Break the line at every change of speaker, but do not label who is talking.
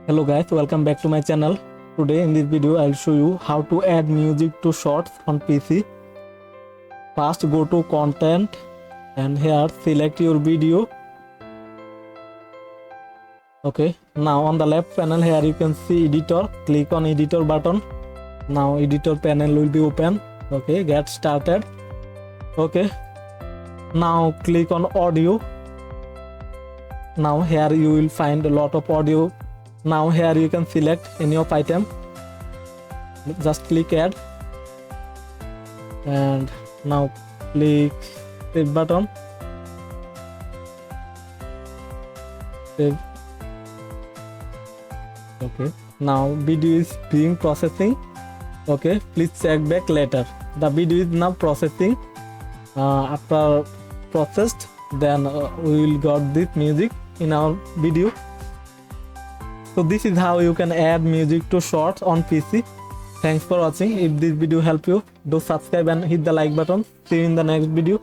Hello guys, welcome back to my channel. Today in this video I'll show you how to add music to shorts on PC. First go to content and here select your video. Okay, now on the left panel here you can see editor. Click on editor button. Now editor panel will be open. Okay, get started. Okay, now click on audio. Now here you will find a lot of audio. Now here you can select any of item, just click add and now click save button. Save. Okay, now video is being processing. Okay, please check back later. The video is now processing. After processed, then we will got this music in our video. So this is how you can add music to shorts on PC. Thanks for watching. If this video helped you, do subscribe and hit the like button. See you in the next video.